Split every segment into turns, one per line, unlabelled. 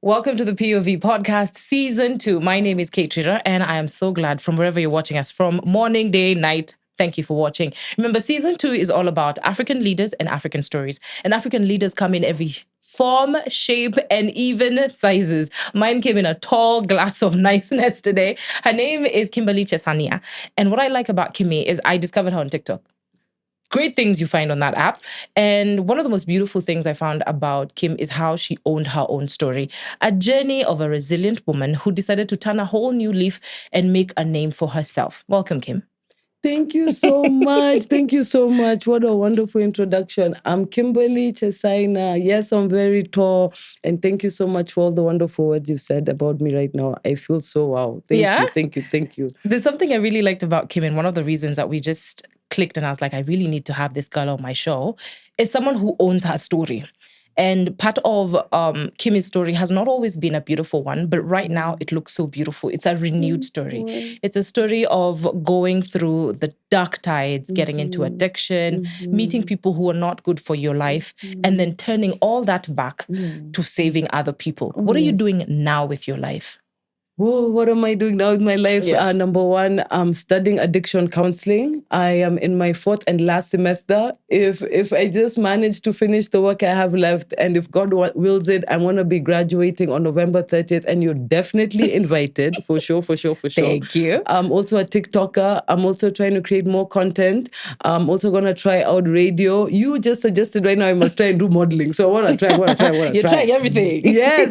Welcome to the POV podcast, season 2. My name is Kate Trira, and I am so glad from wherever you're watching us from, morning, day, night. Thank you for watching. Remember, season 2 is all about African leaders and African stories. And African leaders come in every form, shape, and even sizes. Mine came in a tall glass of niceness today. Her name is Kimberley Chesaina. And what I like about Kimmy is I discovered her on TikTok. Great things you find on that app. And one of the most beautiful things I found about Kim is how she owned her own story. A journey of a resilient woman who decided to turn a whole new leaf and make a name for herself. Welcome, Kim.
Thank you so much. Thank you so much. What a wonderful introduction. I'm Kimberley Chesaina. Yes, I'm very tall. And thank you so much for all the wonderful words you've said about me right now. I feel so wow. Thank you.
There's something I really liked about Kim, and one of the reasons that we just clicked and I was like, I really need to have this girl on my show, is someone who owns her story. And part of Kimmy's story has not always been a beautiful one, but right now it looks so beautiful. It's a renewed story. It's a story of going through the dark tides, getting into addiction, meeting people who are not good for your life, and then turning all that back to saving other people. What are you doing now with your life?
Whoa, what am I doing now with my life?
Yes.
Number one, I'm studying addiction counseling. I am in my 4th and last semester. If I just manage to finish the work I have left, and if God wills it, I want to be graduating on November 30th, and you're definitely invited, for sure.
Thank you.
I'm also a TikToker. I'm also trying to create more content. I'm also going to try out radio. You just suggested right now I must try and do modeling. So I want to try.
You're trying everything.
Yes.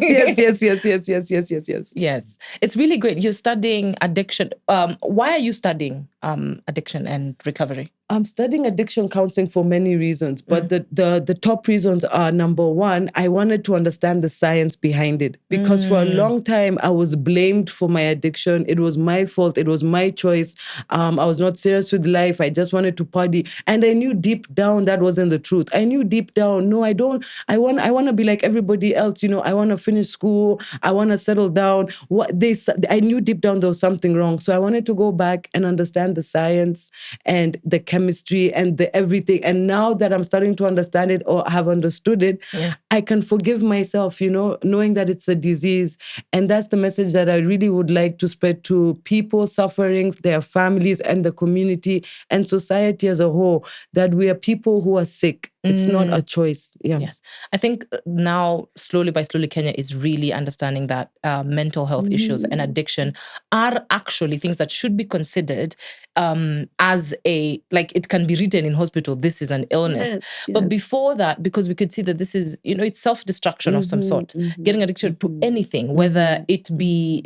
Yes. It's really great. You're studying addiction. Why are you studying addiction and recovery?
I'm studying addiction counseling for many reasons, but the top reasons are, number one, I wanted to understand the science behind it, because for a long time I was blamed for my addiction. It was my fault. It was my choice. I was not serious with life. I just wanted to party, and I knew deep down that wasn't the truth. I knew deep down, no, I don't. I want to be like everybody else. I want to finish school. I want to settle down. I knew deep down there was something wrong, so I wanted to go back and understand the science and the chemistry and the everything. And now that I'm starting to understand it, or have understood it, I can forgive myself, knowing that it's a disease. And that's the message that I really would like to spread to people suffering, their families, and the community and society as a whole, that we are people who are sick. It's not a choice. Yeah.
Yes. I think now, slowly by slowly, Kenya is really understanding that mental health issues and addiction are actually things that should be considered as it can be written in hospital, this is an illness. Yes. But before that, because we could see that this is, it's self-destruction of some sort, getting addicted to anything, whether it be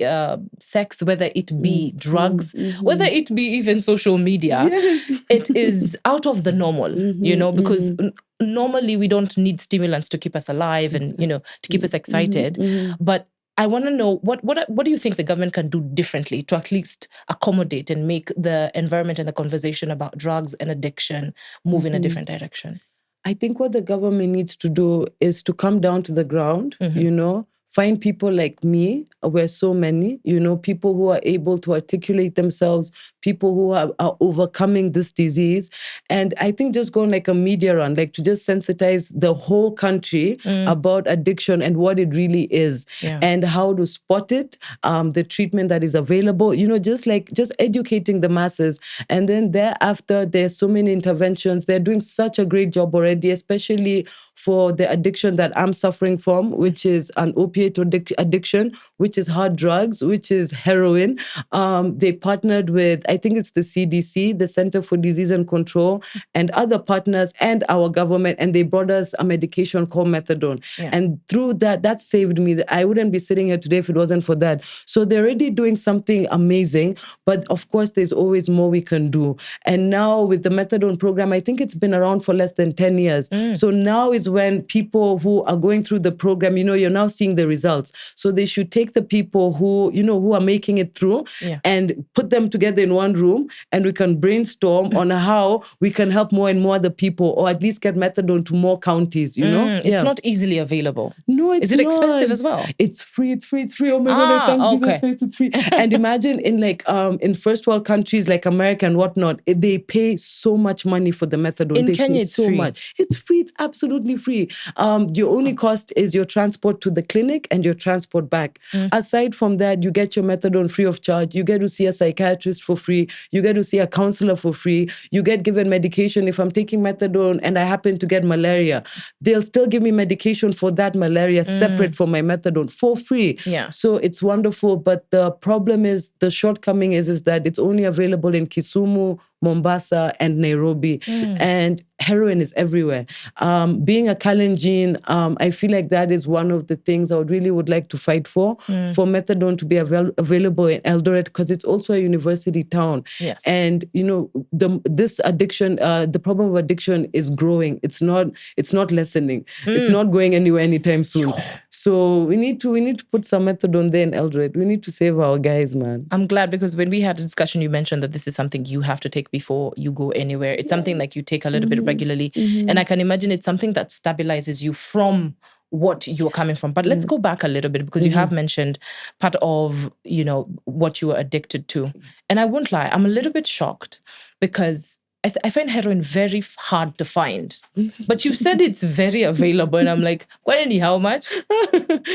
sex, whether it be drugs, whether it be even social media, it is out of the normal, because normally we don't need stimulants to keep us alive and, to keep us excited. But I want to know, what do you think the government can do differently to at least accommodate and make the environment and the conversation about drugs and addiction move in a different direction?
I think what the government needs to do is to come down to the ground, find people like me. We're so many, people who are able to articulate themselves, people who are overcoming this disease. And I think just going like a media run, to just sensitize the whole country about addiction and what it really is, and how to spot it, the treatment that is available, just educating the masses. And then thereafter, there's so many interventions. They're doing such a great job already, especially for the addiction that I'm suffering from, which is an opiate addiction, which is hard drugs, which is heroin. They partnered with, I think it's the CDC, the Center for Disease and Control, and other partners and our government, and they brought us a medication called methadone. And through that saved me. I wouldn't be sitting here today if it wasn't for that. So they're already doing something amazing, but of course there's always more we can do. And now with the methadone program, I think it's been around for less than 10 years. So now is when people who are going through the program, you're now seeing the results. So they should take the people who, who are making it through and put them together in one room, and we can brainstorm on how we can help more and more other people, or at least get methadone to more counties,
It's not easily available.
No, it's not.
Is it expensive as well?
It's free. It's free. Oh my God, I thank Jesus Christ, it's free. And imagine in first world countries like America and whatnot, they pay so much money for the methadone.
In Kenya, it's
so
free.
Much. It's free. It's absolutely free. Your only cost is your transport to the clinic and your transport back. Aside from that, you get your methadone free of charge. You get to see a psychiatrist for free. You get to see a counselor for free. You get given medication. If I'm taking methadone and I happen to get malaria, they'll still give me medication for that malaria separate from my methadone for free.
Yeah.
So it's wonderful. But the problem is, the shortcoming is that it's only available in Kisumu, Mombasa, and Nairobi. And heroin is everywhere. Being a Kalenjin, I feel like that is one of the things I would like to fight for methadone to be available in Eldoret, because it's also a university town.
Yes.
And, this addiction, the problem of addiction is growing. It's not lessening. It's not going anywhere anytime soon. So we need to put some methadone there in Eldoret. We need to save our guys, man.
I'm glad, because when we had a discussion, you mentioned that this is something you have to take before you go anywhere. It's something like you take a little bit regularly. And I can imagine it's something that stabilizes you from what you're coming from. But let's go back a little bit, because you have mentioned part of, what you were addicted to. And I won't lie, I'm a little bit shocked, because I find heroin very hard to find. But you said it's very available. And I'm like, kwani how much?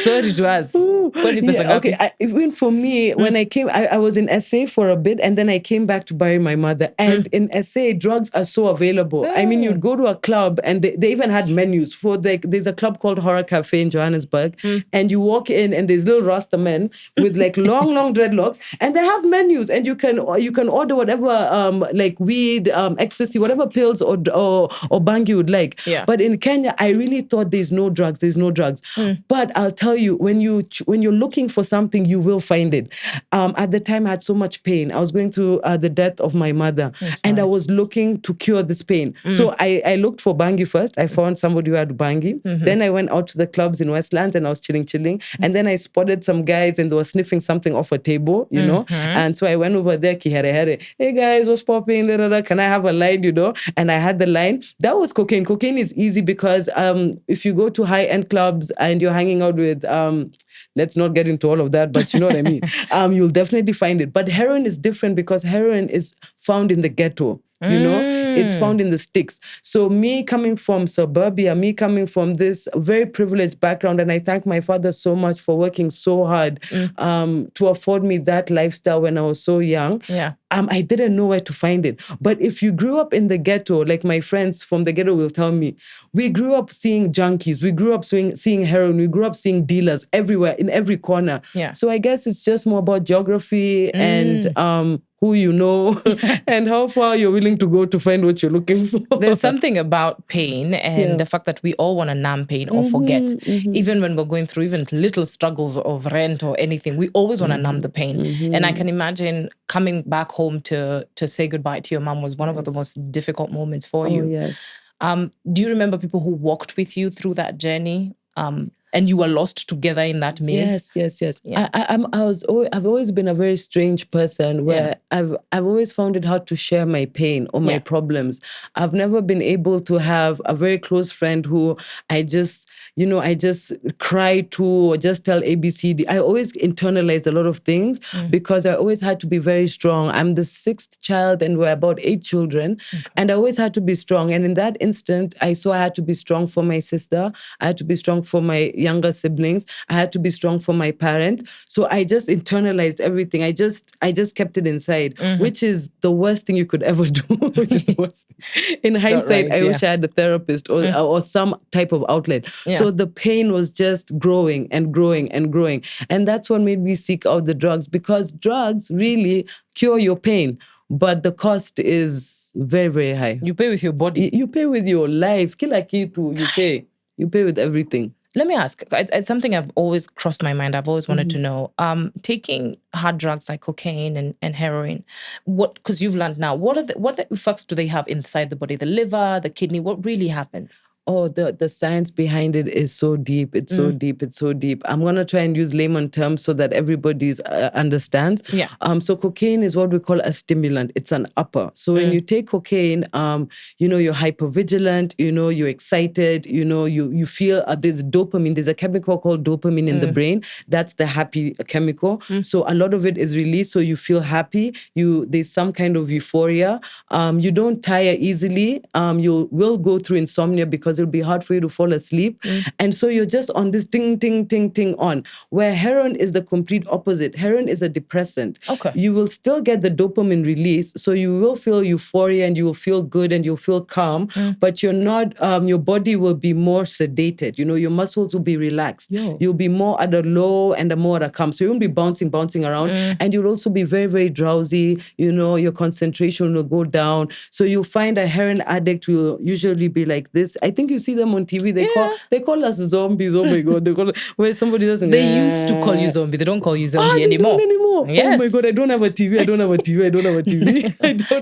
Sorry to ask.
Even for me, when I came, I was in SA for a bit, and then I came back to bury my mother. And in SA, drugs are so available. I mean, you'd go to a club, and they even had menus for there's a club called Horror Cafe in Johannesburg. And you walk in, and there's little Rasta men with like long dreadlocks, and they have menus, and you can order whatever like weed, ecstasy, whatever pills or bang you would like.
Yeah.
But in Kenya, I really thought there's no drugs. But I'll tell you, when you're looking for something, you will find it. At the time, I had so much pain. I was going through the death of my mother, and I was looking to cure this pain. So I looked for bangi first. I found somebody who had bangi. Then I went out to the clubs in Westlands, and I was chilling. And then I spotted some guys, and they were sniffing something off a table, And so I went over there, kihere. Hey guys, what's popping? Can I have a line, And I had the line. That was cocaine. Cocaine is easy because if you go to high-end clubs and you're hanging out with, let's not get into all of that, but you know what I mean? You'll definitely find it. But heroin is different, because heroin is found in the ghetto. It's found in the sticks. So me coming from suburbia, me coming from this very privileged background, and I thank my father so much for working so hard to afford me that lifestyle when I was so young.
Yeah.
I didn't know where to find it. But if you grew up in the ghetto, like my friends from the ghetto will tell me, we grew up seeing junkies, we grew up seeing heroin, we grew up seeing dealers everywhere, in every corner.
Yeah.
So I guess it's just more about geography and who you know and how far you're willing to go to find what you're looking for.
There's something about pain and the fact that we all want to numb pain or forget. Even when we're going through even little struggles of rent or anything, we always want to numb the pain. And I can imagine coming back home to say goodbye to your mom was one of the most difficult moments for you.
Yes.
Do you remember people who walked with you through that journey? And you were lost together in that maze?
Yes.
Yeah.
I've always been a very strange person where I've always found it hard to share my pain or my problems. I've never been able to have a very close friend who I just cry to or just tell ABCD. I always internalized a lot of things because I always had to be very strong. I'm the 6th child and we're about 8 children. And I always had to be strong. And in that instant, I saw I had to be strong for my sister. I had to be strong for my younger siblings. I had to be strong for my parent. So I just internalized everything. I just kept it inside, which is the worst thing you could ever do. Which is the worst. In hindsight, I wish I had a therapist or some type of outlet.
Yeah.
So the pain was just growing and growing and growing. And that's what made me seek out the drugs, because drugs really cure your pain. But the cost is very, very high.
You pay with your body.
You pay with your life. Kila kitu, you pay. You pay with everything.
Let me ask, it's something I've always crossed my mind. I've always wanted to know. Taking hard drugs like cocaine and heroin, because you've learned now, what the effects do they have inside the body? The liver, the kidney, what really happens?
Oh, the science behind it is so deep. It's so deep. It's so deep. I'm going to try and use layman terms so that everybody understands.
Yeah.
So cocaine is what we call a stimulant. It's an upper. So when you take cocaine, you're hypervigilant, you're excited, you feel there's dopamine. There's a chemical called dopamine in the brain. That's the happy chemical. So a lot of it is released. So you feel happy. There's some kind of euphoria. You don't tire easily. You will go through insomnia because because it'll be hard for you to fall asleep. And so you're just on this ting, ting, ting, ting on, where heroin is the complete opposite. Heroin is a depressant.
Okay.
You will still get the dopamine release, so you will feel euphoria and you will feel good and you'll feel calm, but you're not, your body will be more sedated. You know, your muscles will be relaxed. You'll be more at a low and a more at a calm. So you won't be bouncing around, and you'll also be very, very drowsy. You know, your concentration will go down. So you'll find a heroin addict will usually be like this. I think you see them on TV. They call us zombies. Oh my God. They call where somebody doesn't.
They used to call you zombie. They don't call you zombie anymore.
They don't anymore.
Yes.
Oh my God. I don't have a TV. I don't have a TV. I don't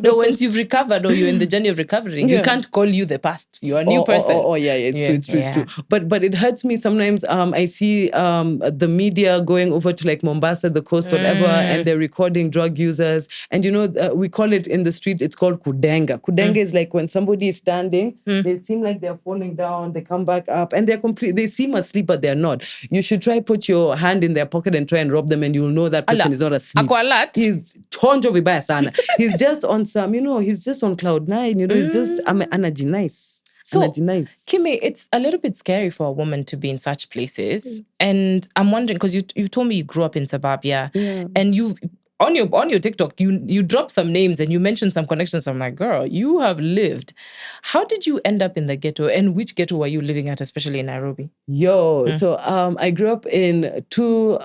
know.
No, once you've recovered or you're in the journey of recovering, you can't call you the past. You're a new person.
It's true. But it hurts me sometimes. I see the media going over to like Mombasa, the coast, whatever, and they're recording drug users. And you know, we call it in the street, it's called kudenga. Kudenga is like when somebody is standing, they seem like they're falling down, they come back up, and they seem asleep, but they're not. You should try put your hand in their pocket and try and rob them, and you'll know that person is not asleep. He's chonjo vibaya sana. He's just on some, you know, he's just on cloud nine, you know, he's just energy nice.
So, Kimmy, it's a little bit scary for a woman to be in such places. And I'm wondering, because you told me you grew up in suburbia, and you've on your TikTok, you dropped some names and you mentioned some connections. I'm like, girl, you have lived. How did you end up in the ghetto, and which ghetto were you living at, especially in Nairobi?
So I grew up in two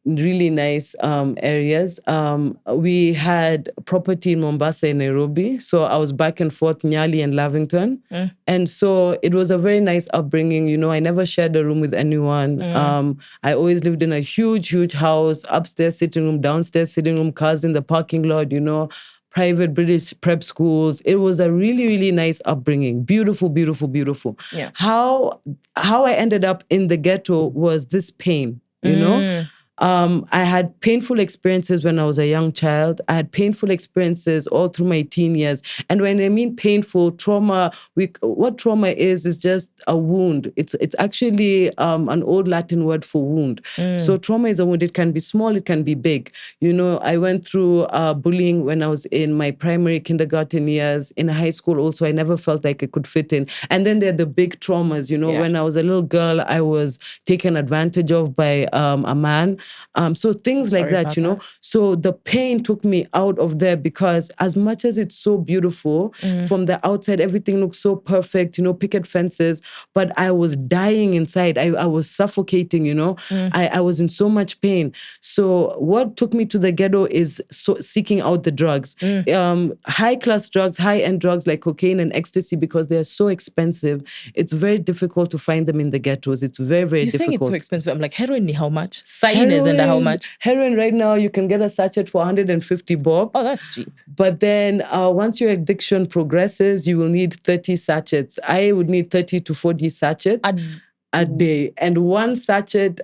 really nice areas. We had property in Mombasa and Nairobi. So I was back and forth, Nyali and Lavington. And so it was a very nice upbringing. You know, I never shared a room with anyone. I always lived in a huge, huge house, upstairs sitting room, downstairs sitting room, cars in the parking lot, you know, private British prep schools. It was a really, really nice upbringing. Beautiful, beautiful, beautiful.
Yeah.
How I ended up in the ghetto was this pain, you know? I had painful experiences when I was a young child. I had painful experiences all through my teen years. And when I mean painful, trauma, what trauma is just a wound. It's actually an old Latin word for wound. So trauma is a wound. It can be small, it can be big. You know, I went through bullying when I was in my primary kindergarten years. In high school also, I never felt like I could fit in. And then there are the big traumas. You know, when I was a little girl, I was taken advantage of by a man. So things like that, you know. So the pain took me out of there, because as much as it's so beautiful, from the outside, everything looks so perfect, you know, picket fences, but I was dying inside. I was suffocating, you know. I was in so much pain. So what took me to the ghetto is seeking out the drugs. High-class drugs, high-end drugs like cocaine and ecstasy, because they're so expensive. It's very difficult to find them in the ghettos. It's very, very difficult.
You're saying it's so expensive. I'm like, heroin, how much? Is under how much?
Heroin right now, you can get a sachet for 150 bob.
Oh, that's cheap.
But then once your addiction progresses, you will need 30 sachets. I would need 30 to 40 sachets a day. And one sachet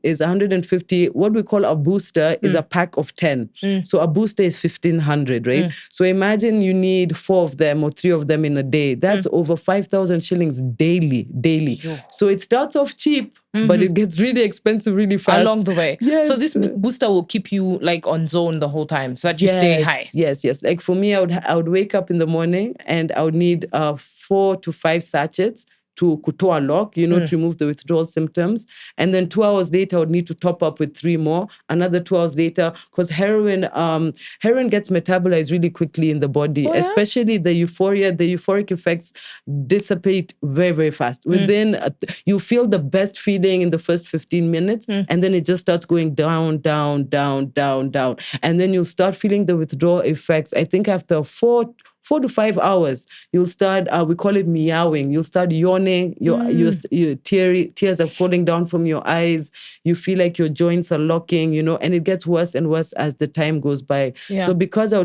is 150. What we call a booster is a pack of 10. So a booster is 1,500, right? So imagine you need 4 of them or 3 of them in a day. That's over 5,000 shillings daily. So it starts off cheap, but it gets really expensive really fast.
Along the way.
Yes.
So this booster will keep you like on zone the whole time so that you stay high.
Yes. Like for me, I would wake up in the morning and I would need 4 to 5 sachets to kutoa lock, you know, to remove the withdrawal symptoms. And then 2 hours later, I would need to top up with 3 more. Another 2 hours later, because heroin gets metabolized really quickly in the body, especially the euphoria. The euphoric effects dissipate very, very fast. Within, you feel the best feeling in the first 15 minutes, and then it just starts going down. And then you'll start feeling the withdrawal effects. I think after 4 to 5 hours, you'll start, we call it meowing. You'll start yawning. Your tears are falling down from your eyes. You feel like your joints are locking, you know, and it gets worse and worse as the time goes by. Yeah. So because I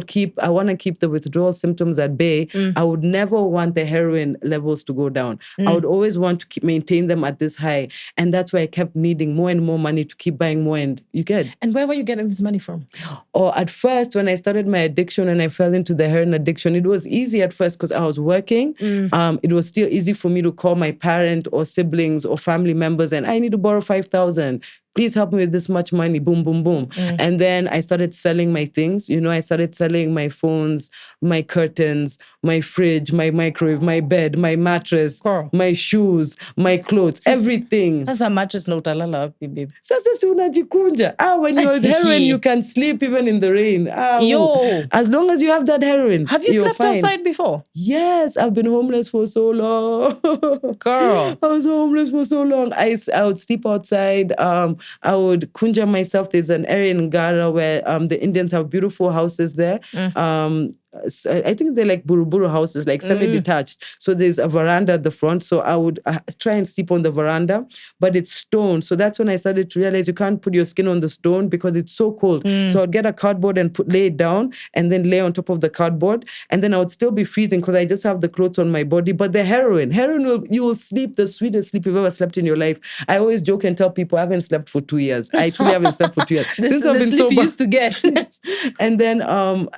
want to keep the withdrawal symptoms at bay, I would never want the heroin levels to go down. I would always want to maintain them at this high. And that's why I kept needing more and more money to keep buying more. And you get.
And where were you getting this money from?
Or at first, when I started my addiction and I fell into the heroin addiction, it was easy at first because I was working. It was still easy for me to call my parent or siblings or family members and I need to borrow 5,000. please help me with this much money, boom, boom, boom. And then I started selling my things. I started selling my phones, my curtains, my fridge, my microwave, my bed, my mattress, my shoes, my clothes, everything.
That's a mattress na utalala wapi, babe.
Sasa si unajikunja. When you're with heroin, you can sleep even in the rain. As long as you have that heroin,
have you slept outside before?
Yes, I've been homeless for so long.
Girl.
I was homeless for so long. I would sleep outside. I would kunja myself. There's an area in Gara where the Indians have beautiful houses there. I think they're like buruburu houses, like semi-detached. So there's a veranda at the front. So I would try and sleep on the veranda, but it's stone. So that's when I started to realize you can't put your skin on the stone because it's so cold. So I'd get a cardboard and lay it down and then lay on top of the cardboard. And then I would still be freezing because I just have the clothes on my body. But the heroin, you will sleep the sweetest sleep you've ever slept in your life. I always joke and tell people I haven't slept for 2 years. I truly haven't slept for 2 years.
Since I've been sober. You used to get.
And then,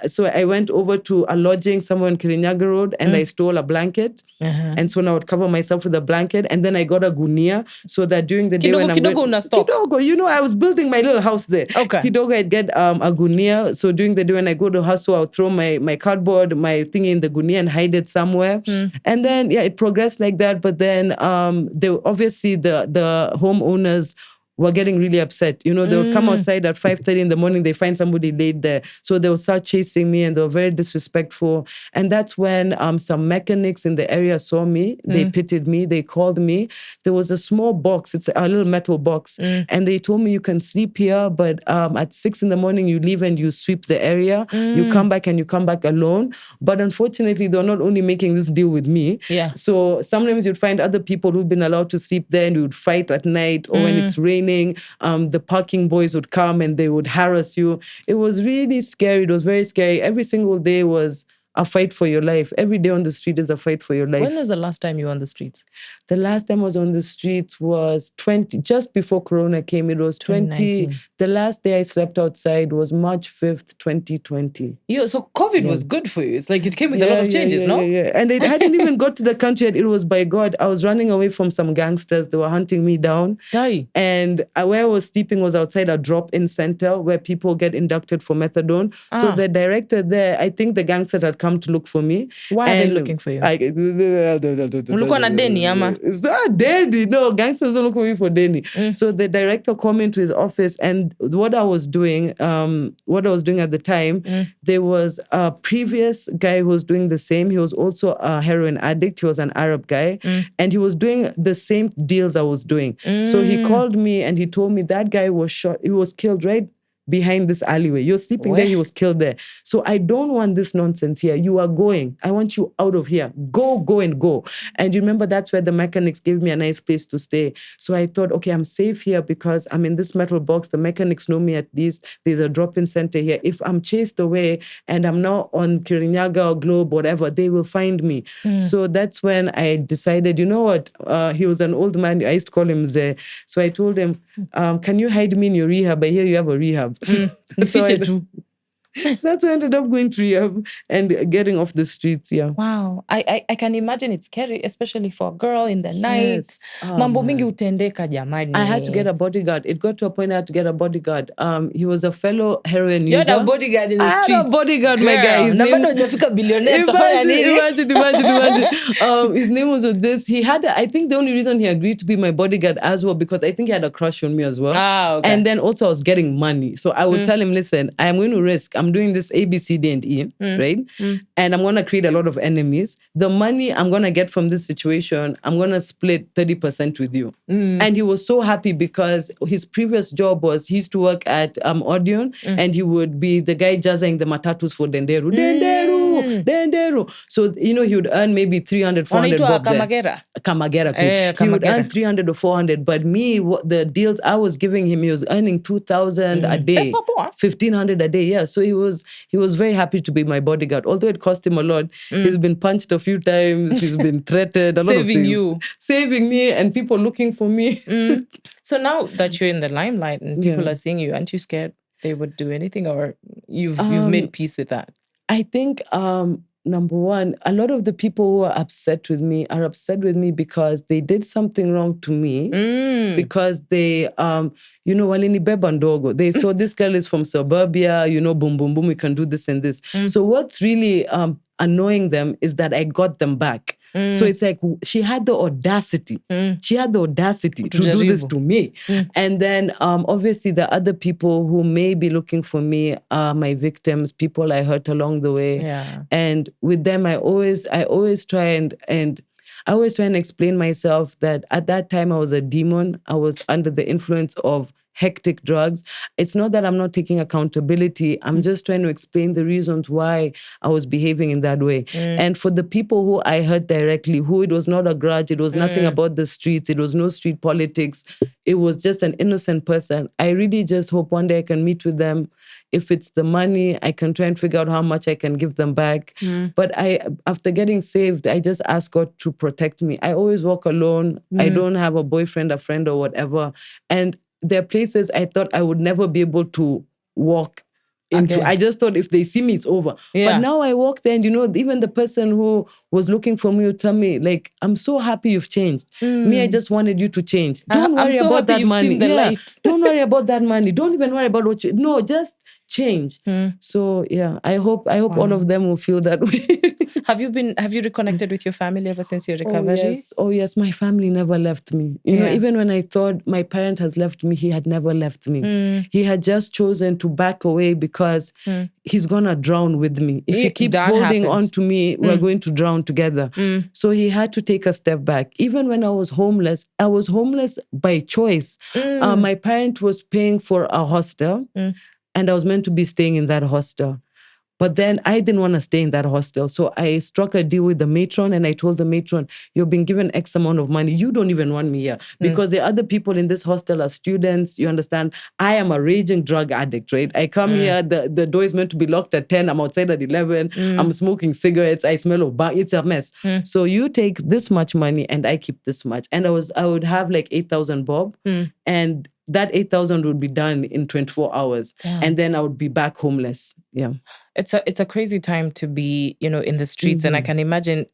so I went over to a lodging somewhere in Kirinyaga Road and I stole a blanket. And so now I would cover myself with a blanket. And then I got a gunia so that during the day when I'm Kidogo, I was building my little house there.
Okay.
Kidogo, I'd get a gunia. So during the day when I go to hustle, I'll throw my cardboard, my thingy in the gunia and hide it somewhere. And then, it progressed like that. But then obviously the homeowners were getting really upset. They would come outside at 5:30 in the morning, they find somebody laid there. So they would start chasing me and they were very disrespectful. And that's when some mechanics in the area saw me. They pitied me. They called me. There was a small box. It's a little metal box. And they told me, you can sleep here, but at 6 in the morning, you leave and you sweep the area. You come back and you come back alone. But unfortunately, they're not only making this deal with me.
Yeah.
So sometimes you'd find other people who've been allowed to sleep there and we would fight at night or when it's raining. The parking boys would come and they would harass you. It was really scary. It was very scary. Every single day was a fight for your life. Every day on the street is a fight for your life.
When was the last time you were on the streets?
The last time I was on the streets was just before Corona came. It was 20. The last day I slept outside was March 5th, 2020.
So COVID was good for you. It's like it came with a lot of changes, no?
Yeah. And it hadn't even got to the country yet. It was by God. I was running away from some gangsters. They were hunting me down. And where I was sleeping was outside a drop-in center where people get inducted for methadone. So the director there, I think the gangsters had come to look for me.
Why are they looking for you? Ulikuwa na deni ama?
It's not Deni. No, gangsters don't look for me for Deni. So the director called me into his office, and what I was doing at the time, there was a previous guy who was doing the same. He was also a heroin addict. He was an Arab guy, and he was doing the same deals I was doing. So he called me and he told me that guy was shot. He was killed right behind this alleyway. You're sleeping there, he was killed there. So I don't want this nonsense here. You are going. I want you out of here. Go, and go. And you remember that's where the mechanics gave me a nice place to stay. So I thought, okay, I'm safe here because I'm in this metal box. The mechanics know me at least. There's a drop-in center here. If I'm chased away and I'm now on Kirinyaga or Globe, whatever, they will find me. So that's when I decided, you know what? He was an old man. I used to call him Ze. So I told him, can you hide me in your rehab? I hear you have a rehab. That's why I ended up going to rehab and getting off the streets.
Wow. I can imagine it's scary, especially for a girl in the night. Mambo mingi utendeka jamani.
I had to get a bodyguard. It got to a point I had to get a bodyguard. He was a fellow heroin user.
You had a bodyguard in the streets.
I had a bodyguard, my guy. His name, imagine. His name was this. He had, I think the only reason he agreed to be my bodyguard as well, because I think he had a crush on me as well.
Okay.
And then also I was getting money. So I would tell him, listen, I am going to risk. I'm doing this A, B, C, D, and E, right? And I'm going to create a lot of enemies. The money I'm going to get from this situation, I'm going to split 30% with you. And he was so happy because his previous job was, he used to work at Odeon, and he would be the guy jazzing the matatus for Denderu. Denderu. So, he would earn maybe 300, 400 bob there. Kamagera. He would earn 300 or 400. But me, the deals I was giving him, he was earning 2,000 a day. 1,500 a day, yeah. So he was very happy to be my bodyguard. Although it cost him a lot. He's been punched a few times. He's been threatened. A lot of things. Saving me and people looking for me.
So now that you're in the limelight and people are seeing you, aren't you scared they would do anything, or you've made peace with that?
I think number one, a lot of the people who are upset with me because they did something wrong to me. Because they, walinibeba ndogo. They saw this girl is from suburbia, boom, boom, boom, we can do this and this. So what's really annoying them is that I got them back. So it's like she had the audacity. She had the audacity to do this to me. And then obviously the other people who may be looking for me are my victims, people I hurt along the way.
Yeah.
And with them, I always try and I always try and explain myself that at that time I was a demon. I was under the influence of hectic drugs. It's not that I'm not taking accountability. I'm just trying to explain the reasons why I was behaving in that way. And for the people who I hurt directly, who it was not a grudge, it was nothing about the streets, it was no street politics, it was just an innocent person. I really just hope one day I can meet with them. If it's the money, I can try and figure out how much I can give them back. But after getting saved, I just ask God to protect me. I always walk alone. I don't have a boyfriend, a friend, or whatever. And there are places I thought I would never be able to walk into.
Okay.
I just thought if they see me, it's over.
Yeah.
But now I walk there and, even the person who was looking for me would tell me, like, I'm so happy you've changed. Me, I just wanted you to change. Don't worry
so
about that money.
Seen the light.
Don't worry about that money. Don't even worry about what no, just change. So yeah, I hope all of them will feel that way.
Have you reconnected with your family ever since your recovery?
Oh yes, my family never left me. You know, even when I thought my parent has left me, he had never left me. He had just chosen to back away because he's gonna drown with me. If he keeps holding on to me, we're going to drown together. So he had to take a step back. Even when I was homeless by choice. My parent was paying for a hostel. And I was meant to be staying in that hostel. But then I didn't want to stay in that hostel. So I struck a deal with the matron and I told the matron, you've been given X amount of money. You don't even want me here. Because the other people in this hostel are students. You understand? I am a raging drug addict, right? I come here, the door is meant to be locked at 10. I'm outside at 11. I'm smoking cigarettes. I smell of bang. It's a mess. So you take this much money and I keep this much. And I would have like 8,000 bob. And that 8,000 would be done in 24 hours. Damn. And then I would be back homeless. Yeah.
It's a crazy time to be, in the streets. And I can imagine,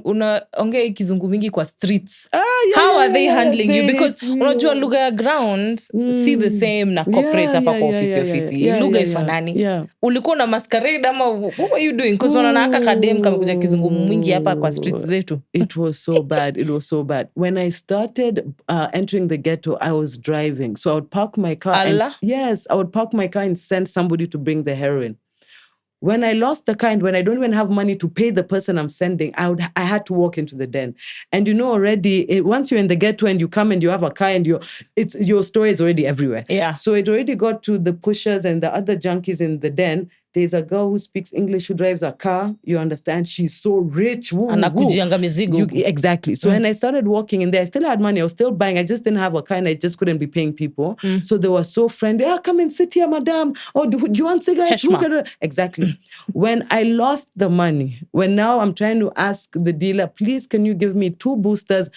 unaongea kizungu mingi kwa streets. How are they handling you? Because unajua lugha ya ground, see the same na corporate hapa kwa ofisi. Lugha ifanani. Ulikuwa na masquerade ama what were you doing? Because unaona haka kadem kamekuja kizungu mwingi hapa kwa streets zetu.
It was so bad. It was so bad. When I started entering the ghetto, I was driving. So I would park my car. I would park my car and send somebody to bring the heroin. When I lost the car and when I don't even have money to pay the person I'm sending, I had to walk into the den. And already, once you're in the ghetto and you come and you have a car and your story is already everywhere. Yeah. So it already got to the pushers and the other junkies in the den. There's a girl who speaks English, who drives a car. You understand? She's so rich.
Anakujianga mizigo.
Exactly. So when I started walking in there, I still had money. I was still buying. I just didn't have a car and I just couldn't be paying people. So they were so friendly. Come and sit here, madam. Oh, do you want cigarettes? Exactly. When I lost the money, when now I'm trying to ask the dealer, please, can you give me 2 boosters?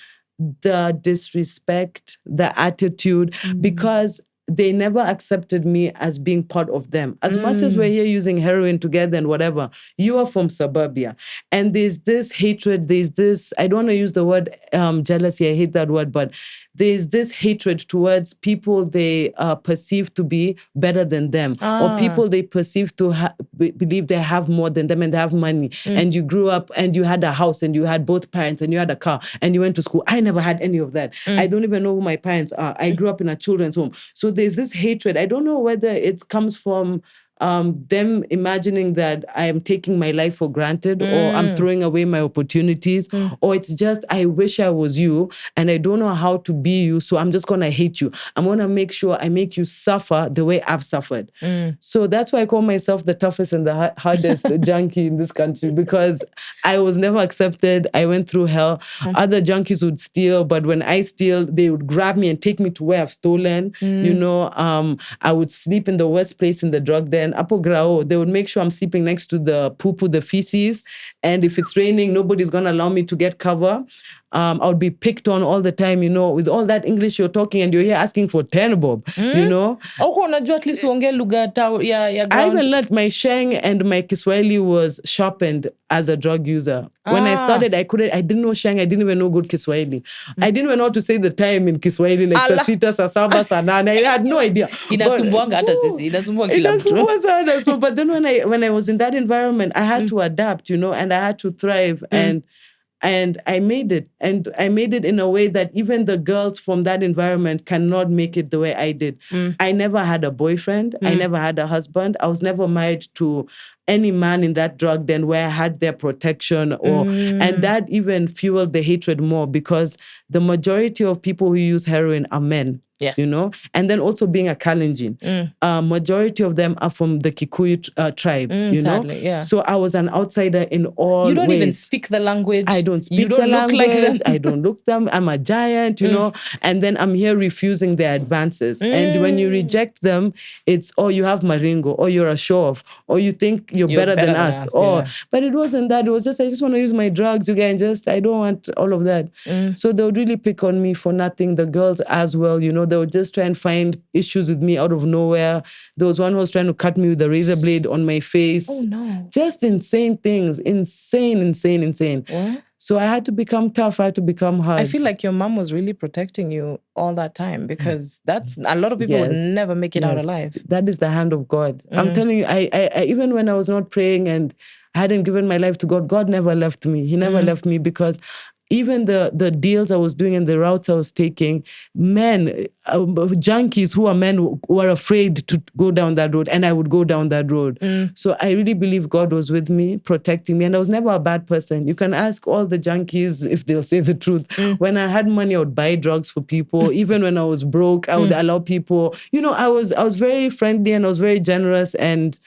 The disrespect, the attitude, because they never accepted me as being part of them. As much as we're here using heroin together and whatever, you are from suburbia. And there's this hatred, there's this, I don't want to use the word jealousy, I hate that word, but there's this hatred towards people they perceive to be better than them. Or people they perceive to believe they have more than them and they have money. And you grew up and you had a house and you had both parents and you had a car and you went to school. I never had any of that. I don't even know who my parents are. I grew up in a children's home. So there's this hatred. I don't know whether it comes from them imagining that I am taking my life for granted or I'm throwing away my opportunities or it's just, I wish I was you and I don't know how to be you. So I'm just going to hate you. I'm going to make sure I make you suffer the way I've suffered. So that's why I call myself the toughest and the hardest junkie in this country because I was never accepted. I went through hell. Other junkies would steal, but when I steal, they would grab me and take me to where I've stolen. I would sleep in the worst place in the drug den. Apo Grao, they would make sure I'm sleeping next to the poo-poo, the feces. And if it's raining, nobody's going to allow me to get cover. I would be picked on all the time, with all that English you're talking and you're here asking for 10 bob,
unajua at least uongee lugha ya ground.
I even learned my Sheng and my Kiswahili was sharpened as a drug user. When I started, I didn't know Sheng, I didn't even know good Kiswahili. I didn't even know how to say the time in Kiswahili, like saa sita, saa saba, saa nane. I had no idea.
Inasumbuanga hata sisi, inasumbua kila mtu.
So, but then when I was in that environment, I had to adapt, and I had to thrive, and I made it. And I made it in a way that even the girls from that environment cannot make it the way I did. I never had a boyfriend. I never had a husband. I was never married to any man in that drug den where I had their protection, and that even fueled the hatred more, because the majority of people who use heroin are men.
Yes.
And then also being a Kalenjin, majority of them are from the Kikuyu tribe,
sadly, yeah.
So I was an outsider in all ways.
You don't even speak the language.
I don't speak the language.
Look like them.
I don't look them. I'm a giant, and then I'm here refusing their advances. And when you reject them, it's, you have Maringo, or you're a show-off, or you think you're better than us. But it wasn't that. It was just, I just want to use my drugs, you guys, I don't want all of that. So they would really pick on me for nothing. The girls as well, they would just try and find issues with me out of nowhere. There was one who was trying to cut me with a razor blade on my face.
Oh, no.
Just insane things. Insane.
What?
So I had to become tough. I had to become hard.
I feel like your mom was really protecting you all that time, because that's a lot of people would never make it out alive.
That is the hand of God. I'm telling you, I even when I was not praying and I hadn't given my life to God, God never left me. He never left me, because even the deals I was doing and the routes I was taking, men, junkies who are men were afraid to go down that road, and I would go down that road. So I really believe God was with me, protecting me, and I was never a bad person. You can ask all the junkies if they'll say the truth. When I had money, I would buy drugs for people. Even when I was broke, I would allow people. I was very friendly, and I was very generous, and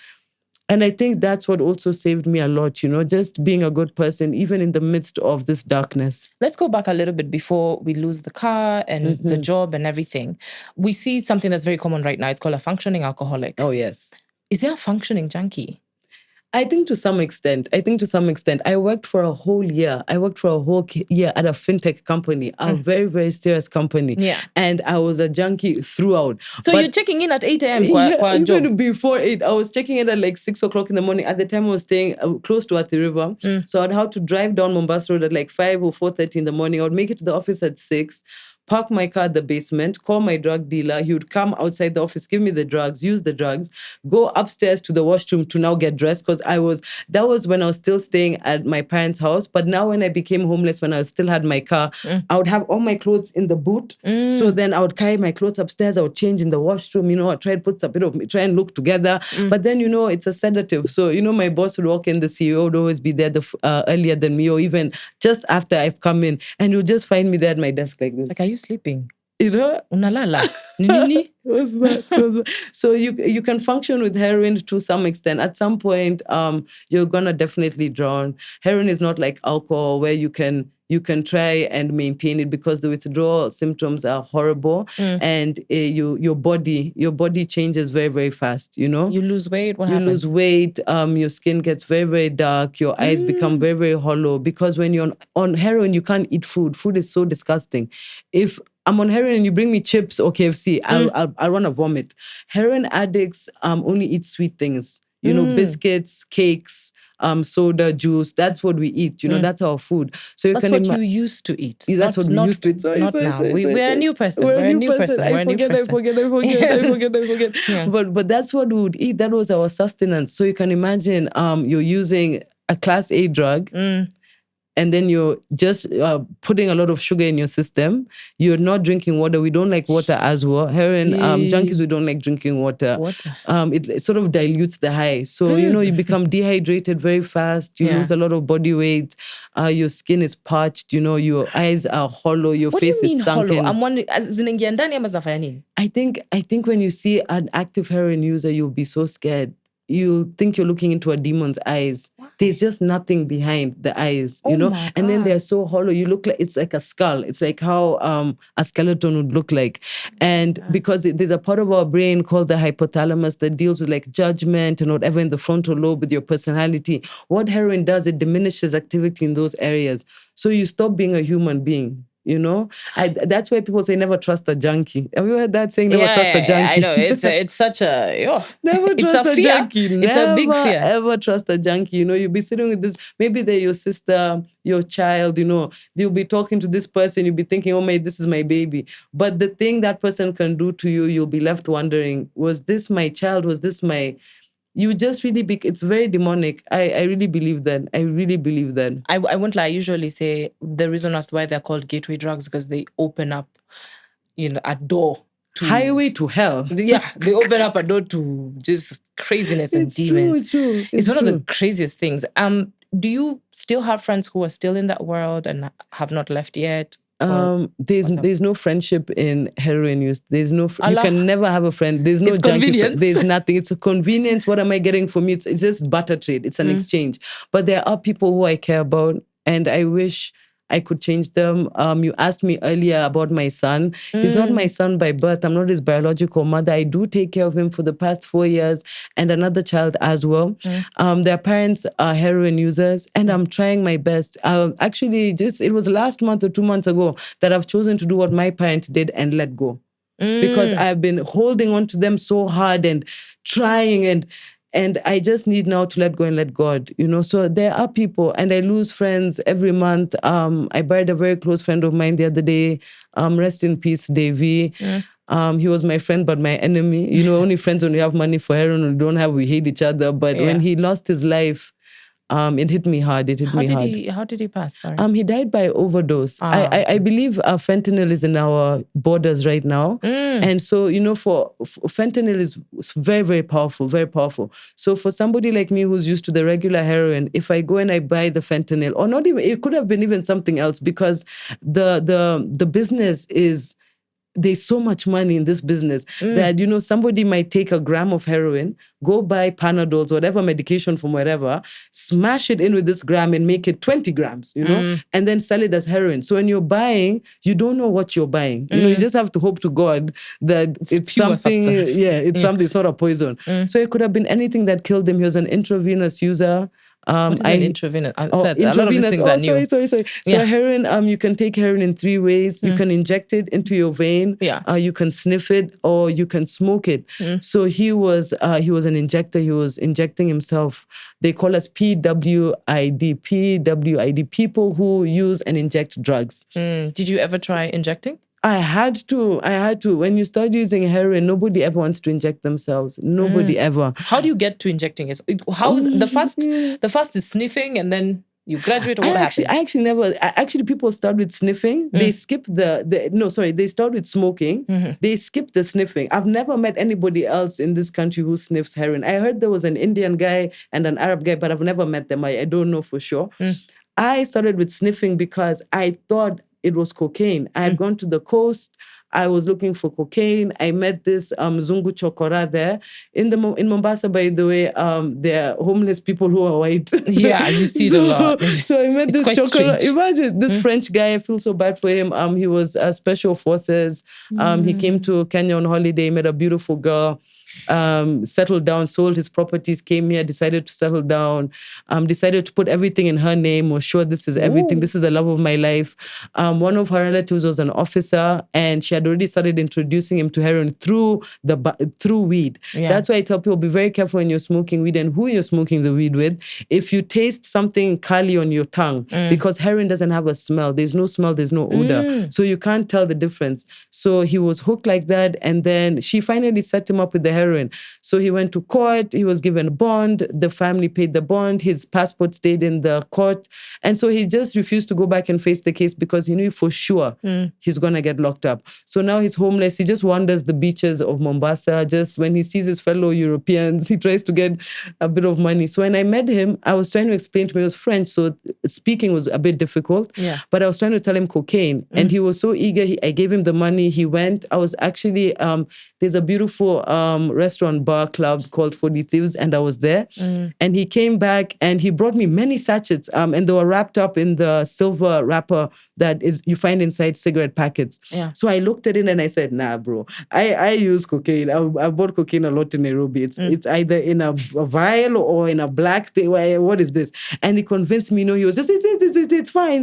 I think that's what also saved me a lot, just being a good person, even in the midst of this darkness.
Let's go back a little bit before we lose the car and the job and everything. We see something that's very common right now. It's called a functioning alcoholic.
Oh, yes.
Is there a functioning junkie?
I think to some extent. I worked for a whole year. at a fintech company, a very, very serious company.
Yeah.
And I was a junkie throughout.
So you're checking in at 8 a.m.
Even job. Before 8, I was checking in at like 6 o'clock in the morning. At the time, I was staying close to the river. So I'd have to drive down Mombasa Road at like 5 or 4:30 in the morning. I would make it to the office at 6. Park my car at the basement, call my drug dealer. He would come outside the office, give me the drugs, use the drugs, go upstairs to the washroom to now get dressed, because that was when I was still staying at my parents' house. But now when I became homeless, when I still had my car, I would have all my clothes in the boot. So then I would carry my clothes upstairs, I would change in the washroom, I try and put a bit of me, try and look together. But then, it's a sedative. So, my boss would walk in, the CEO would always be there earlier than me, or even just after I've come in, and you'll just find me there at my desk like this.
Like, are you sleeping?
Unalala. Nini? It was bad. So you can function with heroin to some extent. At some point, you're gonna definitely drown. Heroin is not like alcohol where you can try and maintain it, because the withdrawal symptoms are horrible, and your body changes very, very fast. You
lose weight. What happens?
You lose weight. Your skin gets very, very dark. Your eyes become very, very hollow, because when you're on heroin, you can't eat food. Food is so disgusting. If I'm on heroin and you bring me chips or KFC, I'll want to vomit. Heroin addicts only eat sweet things. Biscuits, cakes, soda, juice. That's what we eat. That's our food. So
that's what you used to eat.
That's what we used to eat. Sorry,
now. We're a new person. We're a new person.
I forget.
Yeah.
But that's what we would eat. That was our sustenance. So you can imagine you're using a class A drug. And then you're just putting a lot of sugar in your system. You're not drinking water. We don't like water as well. Heroin junkies, we don't like drinking water. It sort of dilutes the high. So, you become dehydrated very fast. You lose a lot of body weight. Your skin is parched. Your eyes are hollow. Your face is sunken.
Hollow? I'm wondering, zinaingia ndani ama zinafanya nini?
I think when you see an active heroin user, you'll be so scared. you think you're looking into a demon's eyes. There's just nothing behind the eyes, you know?
my
And then
God.
they're so hollow. You look like, it's like a skull. It's like how a skeleton would look like. And because there's a part of our brain called the hypothalamus that deals with like judgment and whatever in the frontal lobe with your personality. What heroin does, it diminishes activity in those areas. So you stop being a human being. You know, that's why people say never trust a junkie. Have you heard that saying? Never trust a junkie.
I know. It's such a
never trust a junkie.
It's a big fear.
Ever trust a junkie. You know, you'll be sitting with this. Maybe they're your sister, your child. You know, you'll be talking to this person. You'll be thinking, "Oh this is my baby." But the thing that person can do to you, you'll be left wondering: was this my child? Was this my? You just really it's very demonic. I really believe that. I really believe that.
I won't lie. I usually say the reason as to why they're called gateway drugs because they open up, a door to
highway to hell.
Yeah, they open up a door to just craziness and demons.
It's true.
It's one of the craziest things. Do you still have friends who are still in that world and have not left yet?
There's no friendship in heroin use. There's no you can never have a friend. There's no junkie friend. There's nothing. It's a convenience. What am I getting from you? It's just barter trade. It's an exchange. But there are people who I care about, and I wish I could change them. You asked me earlier about my son. He's not my son by birth. I'm not his biological mother. I do take care of him for the past 4 years and another child as well. Their parents are heroin users and I'm trying my best. Actually, it was last month or 2 months ago that I've chosen to do what my parents did and let go. Because I've been holding on to them so hard and trying and I just need now to let go and let God, So there are people, and I lose friends every month. I buried a very close friend of mine the other day. Rest in peace, Davey. He was my friend, but my enemy. Only friends when we have money for heroin, we don't have, we hate each other. But when he lost his life, it hit me hard.
How did he pass? Sorry.
He died by overdose. I believe fentanyl is in our borders right now. And so, for fentanyl is very, very powerful, very powerful. So for somebody like me who's used to the regular heroin, if I go and I buy the fentanyl, or not even, it could have been even something else because the business is, there's so much money in this business that, somebody might take a gram of heroin, go buy Panadols, whatever medication from wherever, smash it in with this gram and make it 20 grams, and then sell it as heroin. So when you're buying, you don't know what you're buying. You just have to hope to God that it's something,
substance.
Something, it's not a poison. So it could have been anything that killed him. He was an intravenous user.
What is an intravenous? A lot of these things are new.
Sorry. So heroin, you can take heroin in 3 ways. You can inject it into your vein. You can sniff it, or you can smoke it. So he was an injector. He was injecting himself. They call us PWID, people who use and inject drugs.
Did you ever try injecting?
I had to. When you start using heroin, nobody ever wants to inject themselves. Nobody ever.
How do you get to injecting it? How is the first is sniffing, and then you graduate, or what happens?
I actually never. Actually, people start with sniffing. They skip they start with smoking. They skip the sniffing. I've never met anybody else in this country who sniffs heroin. I heard there was an Indian guy and an Arab guy, but I've never met them. I don't know for sure. I started with sniffing because I thought it was cocaine. I had gone to the coast. I was looking for cocaine. I met this Zungu Chokora there. In Mombasa, by the way, there are homeless people who are white.
Yeah, you see it a lot.
So I met this Chokora. Imagine this French guy. I feel so bad for him. He was Special Forces. He came to Kenya on holiday, met a beautiful girl. Settled down, sold his properties, came here, decided to settle down, decided to put everything in her name, was sure this is everything, this is the love of my life. One of her relatives was an officer, and she had already started introducing him to heroin through weed. That's why I tell people, be very careful when you're smoking weed and who you're smoking the weed with. If you taste something curly on your tongue, because heroin doesn't have a smell, there's no smell, there's no odor, so you can't tell the difference. So he was hooked like that, and then she finally set him up with the heroin. So he went to court, he was given a bond, the family paid the bond, his passport stayed in the court. And so he just refused to go back and face the case because he knew for sure he's going to get locked up. So now he's homeless. He just wanders the beaches of Mombasa. Just when he sees his fellow Europeans, he tries to get a bit of money. So when I met him, I was trying to explain to him, he was French, so speaking was a bit difficult. But I was trying to tell him cocaine. And he was so eager. I gave him the money. He went. I was actually, there's a beautiful restaurant bar club called 40 Thieves, and I was there. And he came back and he brought me many sachets, and they were wrapped up in the silver wrapper that is you find inside cigarette packets.
Yeah.
So I looked at it and I said, nah, bro, I use cocaine. I bought cocaine a lot in Nairobi. It's either in a vial or in a black thing. What is this? And he convinced me, he was just, it's fine.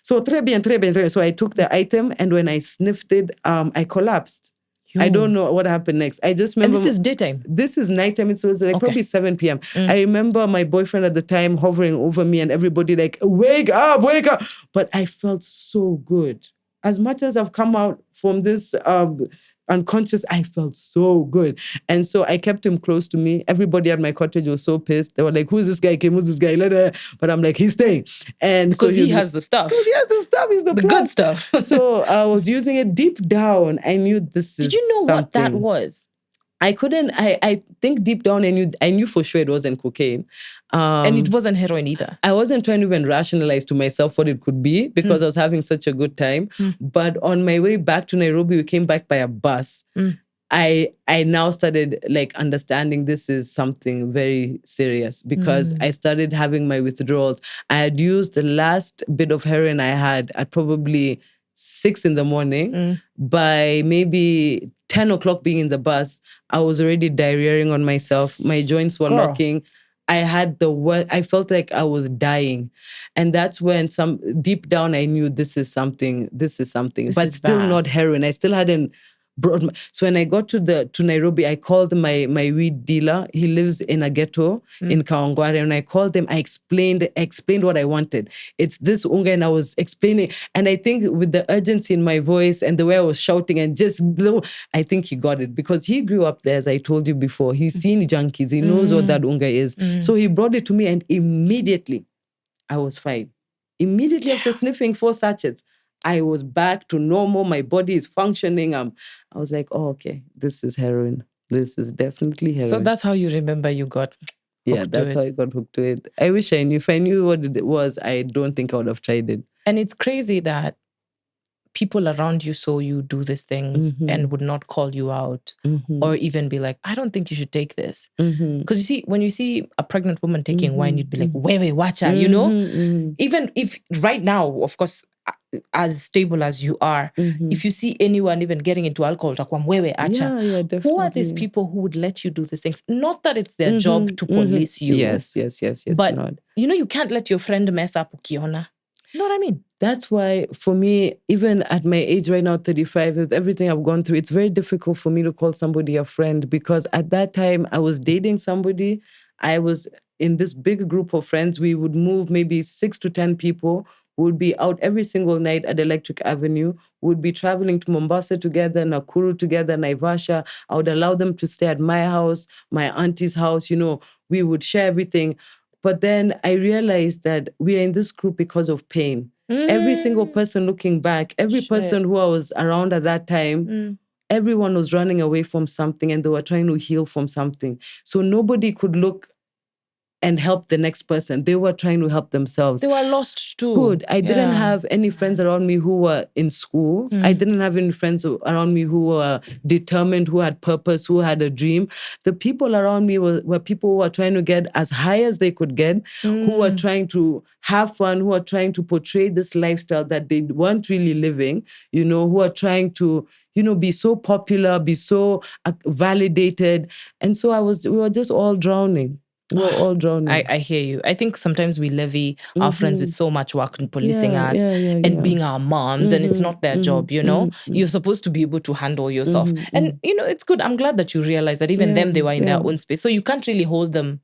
So très bien. So I took the item, and when I sniffed it, I collapsed. I don't know what happened next. I just remember.
And this is daytime?
This is nighttime. It was like probably 7 p.m. I remember my boyfriend at the time hovering over me and everybody like, wake up. But I felt so good. As much as I've come out from this unconscious, I felt so good. And so I kept him close to me. Everybody at my cottage was so pissed. They were like, who's this guy? Who's this guy? But I'm like, he's staying. And
because he has the stuff.
Because he has the stuff. He's the
good stuff.
So I was using it deep down. I knew this is
Did you know
something.
what that was?
I think deep down I knew for sure it wasn't cocaine.
And it wasn't heroin either.
I wasn't trying to even rationalize to myself what it could be because I was having such a good time. But on my way back to Nairobi, we came back by a bus. I now started like understanding this is something very serious because I started having my withdrawals. I had used the last bit of heroin I had at probably 6 in.the.morning. By maybe 10 o'clock being in the bus, I was already diarrheaing on myself. My joints were locking. I had I felt like I was dying. And that's when deep down I knew this is something, but still bad. Not heroin. I still hadn't brought so when I got to Nairobi, I called my weed dealer. He lives in a ghetto in Kawangware. And I called him, I explained what I wanted. It's this unga, and I was explaining. And I think with the urgency in my voice and the way I was shouting and I think he got it because he grew up there, as I told you before. He's seen junkies. He knows what that unga is. So he brought it to me and immediately I was fine. Immediately after sniffing 4 sachets, I was back to normal. My body is functioning. I was like, oh, okay, this is heroin. This is definitely heroin.
So that's how you remember you got
hooked that's how I got hooked to it. I wish I knew. If I knew what it was, I don't think I would have tried it.
And it's crazy that people around you saw you do these things and would not call you out or even be like, I don't think you should take this. Because you see, when you see a pregnant woman taking wine, you'd be like, wewe, wacha, Even if right now, of course, as stable as you are, if you see anyone even getting into alcohol, wewe, acha.
Yeah, definitely.
Who are these people who would let you do these things? Not that it's their job to police you.
Yes.
But,
not.
You can't let your friend mess up ukiona. You know what I mean?
That's why, for me, even at my age right now, 35, with everything I've gone through, it's very difficult for me to call somebody a friend because at that time, I was dating somebody. I was in this big group of friends. We would move maybe 6 to 10 people. We would be out every single night at Electric Avenue. We would be traveling to Mombasa together, Nakuru together, Naivasha. I would allow them to stay at my house, my auntie's house. We would share everything. But then I realized that we are in this group because of pain. Every single person looking back, every person who I was around at that time, everyone was running away from something and they were trying to heal from something. So nobody could look and help the next person. They were trying to help themselves.
They were lost too.
Good. I didn't have any friends around me who were in school. I didn't have any friends around me who were determined, who had purpose, who had a dream. The people around me were people who were trying to get as high as they could get, who were trying to have fun, who were trying to portray this lifestyle that they weren't really living, who were trying to be so popular, be so validated. And so we were just all drowning. We're all drowning.
I hear you. I think sometimes we levy our friends with so much work and policing us and being our moms, and it's not their job, You're supposed to be able to handle yourself. And, it's good. I'm glad that you realize that even them, they were in their own space. So you can't really hold them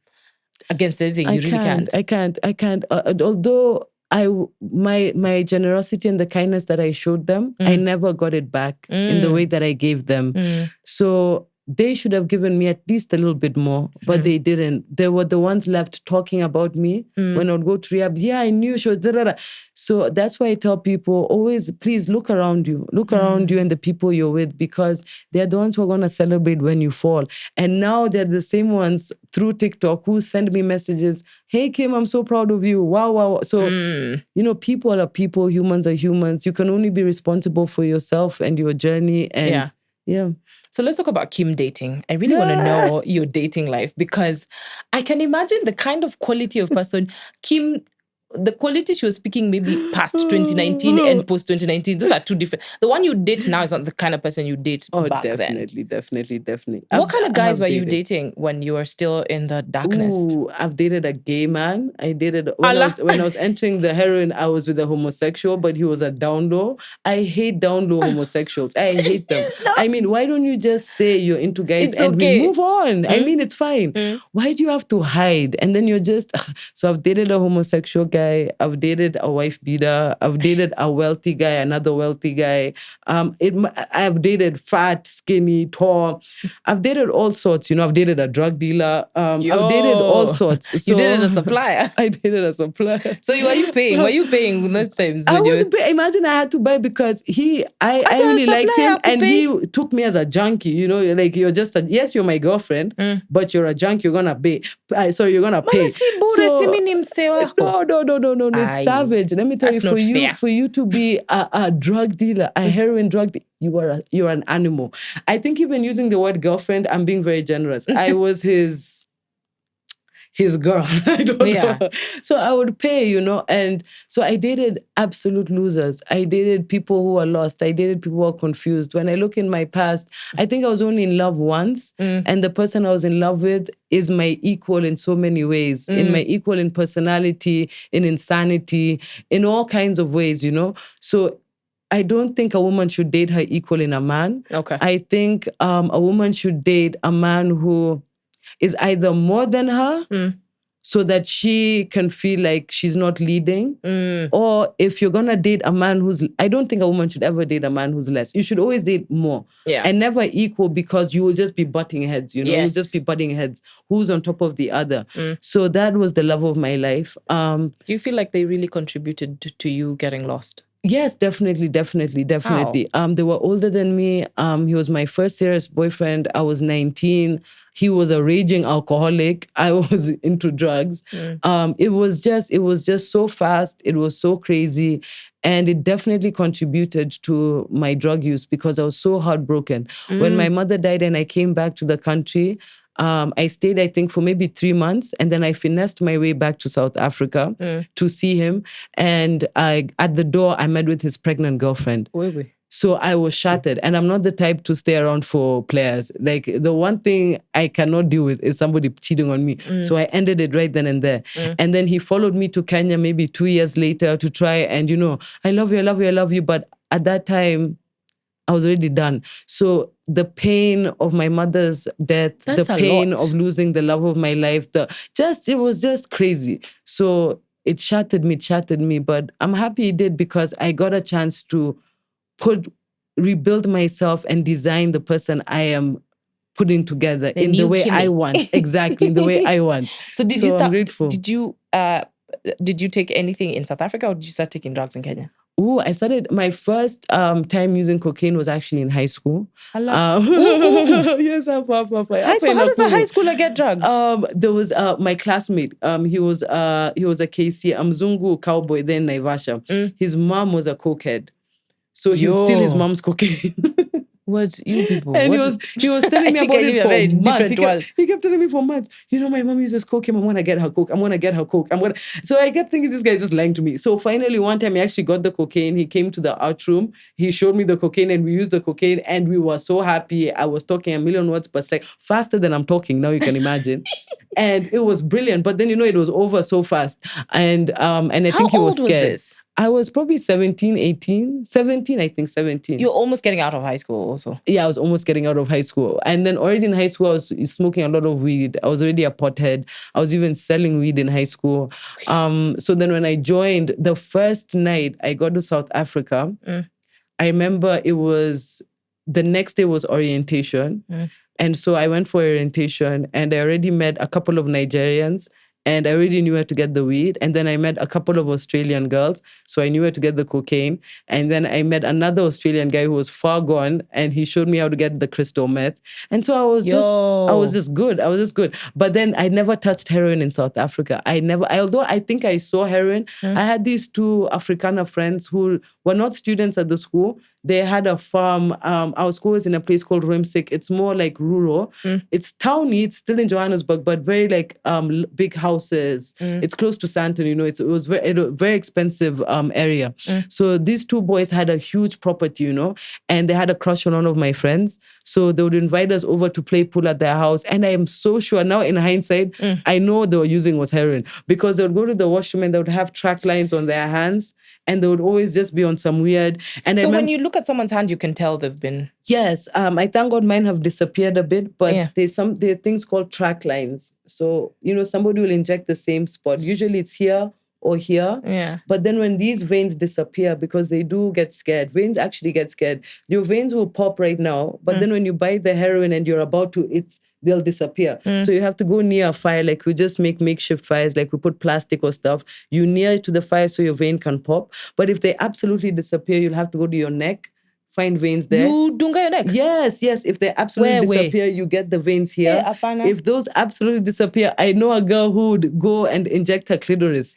against anything. You really can't.
I can't. Although my generosity and the kindness that I showed them, I never got it back in the way that I gave them. So they should have given me at least a little bit more, but they didn't. They were the ones left talking about me when I would go to rehab. Yeah, I knew she was da-da-da. So that's why I tell people, always, please look around you. Look around you and the people you're with, because they're the ones who are going to celebrate when you fall. And now they're the same ones through TikTok who send me messages. Hey, Kim, I'm so proud of you. Wow. So, people are people, humans are humans. You can only be responsible for yourself and your journey. And Yeah.
So let's talk about Kim dating. I really want to know your dating life, because I can imagine the kind of quality of person Kim, the quality she was speaking maybe past 2019 and post 2019, those are two different. The one you date now is not the kind of person you date back then.
Definitely.
What kind of guys were you dating when you were still in the darkness?
Ooh, I've dated a gay man. I dated when I was entering the heroin, I was with a homosexual, but he was a down low. I hate down low homosexuals. I hate them.
No.
I mean, why don't you just say you're into guys and we move on? I mean, it's fine. Why do you have to hide? And then you're just so I've dated a homosexual guy. I've dated a wife beater. I've dated a wealthy guy, another wealthy guy. I've dated fat, skinny, tall. I've dated all sorts. I've dated a drug dealer. I've dated all sorts. So
you dated a supplier.
I dated a supplier.
So were you paying? Were you paying most times?
I wasn't paying. Imagine I had to buy because I really liked him and he took me as a junkie. Like you're just yes, you're my girlfriend, but you're a junkie. You're gonna pay. You're gonna pay. No. It's savage. Let me tell you, for you to be a drug dealer, a heroin drug dealer, you're an animal. I think even using the word girlfriend, I'm being very generous. I was his girl. I don't know. So I would pay, and so I dated absolute losers. I dated people who were lost. I dated people who were confused. When I look in my past, I think I was only in love once, and the person I was in love with is my equal in so many ways, in my equal in personality, in insanity, in all kinds of ways, So I don't think a woman should date her equal in a man.
Okay.
I think a woman should date a man who is either more than her so that she can feel like she's not leading. Or if you're going to date a man I don't think a woman should ever date a man who's less. You should always date more.
Yeah.
And never equal, because you will just be butting heads,
Yes.
You'll just be butting heads. Who's on top of the other? So that was the love of my life. Do
you feel like they really contributed to you getting lost?
Yes, definitely.
How?
They were older than me. He was my first serious boyfriend. I was 19. He was a raging alcoholic. I was into drugs. It was just so fast. It was so crazy. And it definitely contributed to my drug use because I was so heartbroken. When my mother died and I came back to the country, I stayed, I think, for maybe 3 months. And then I finessed my way back to South Africa to see him. And at the door, I met with his pregnant girlfriend. So I was shattered. And I'm not the type to stay around for players. Like, the one thing I cannot deal with is somebody cheating on me. So I ended it right then and there. And then he followed me to Kenya maybe 2 years later to try. And, I love you. But at that time, I was already done. So the pain of my mother's death, the pain of losing the love of my life, it was just crazy. So it shattered me. But I'm happy it did, because I got a chance to rebuild myself and design the person I am putting together in the way I want. Exactly, in the way I want.
So did you start? I'm grateful. Did you take anything in South Africa, or did you start taking drugs in Kenya?
I started, my first time using cocaine was actually in high school. Yes,
high school. How does a high schooler get drugs?
There was my classmate. He was a KC, Mzungu cowboy, then Naivasha. His mom was a cokehead. So he would steal his mom's cocaine.
What, you people?
And he was telling me about it for months. He kept telling me for months, my mom uses cocaine. I'm going to get her coke. So I kept thinking this guy is just lying to me. So finally, one time he actually got the cocaine. He came to the art room. He showed me the cocaine and we used the cocaine and we were so happy. I was talking 1,000,000 words per second, faster than I'm talking now, you can imagine. And it was brilliant. But then, it was over so fast. And I think he was scared. How old was this? I was probably 17, I think 17.
You're almost getting out of high school also.
Yeah, I was almost getting out of high school. And then already in high school, I was smoking a lot of weed. I was already a pothead. I was even selling weed in high school. So then when I joined, the first night I got to South Africa, I remember the next day was orientation. And so I went for orientation and I already met a couple of Nigerians. and I already knew where to get the weed. And then I met a couple of Australian girls, so I knew where to get the cocaine. And then I met another Australian guy who was far gone, and he showed me how to get the crystal meth. And so I was just good. I was just good. But then I never touched heroin in South Africa. Although I think I saw heroin, I had these two Afrikaner friends who were not students at the school. They had a farm. Our school is in a place called Rimsik. It's more like rural. It's towny. It's still in Johannesburg, but very like big houses. It's close to Sandton. It was very expensive area. So these two boys had a huge property, and they had a crush on one of my friends. So they would invite us over to play pool at their house. And I am so sure now, in hindsight, I know what they were using was heroin, because they would go to the washroom and they would have track lines on their hands, and they would always just be on some weird. And
so when you look at someone's hand, you can tell they've been.
Yes, I thank God mine have disappeared a bit, but there are things called track lines. So somebody will inject the same spot. Usually it's here or here.
Yeah.
But then when these veins disappear, because they do get scared, veins actually get scared. Your veins will pop right now, but then when you bite the heroin and you're about to, they'll disappear. So you have to go near a fire. Like we just make makeshift fires, like we put plastic or stuff. You near to the fire so your vein can pop. But if they absolutely disappear, you'll have to go to your neck, find veins there.
You dunga your neck?
Yes. If they absolutely disappear, you get the veins here. If those absolutely disappear, I know a girl who would go and inject her clitoris.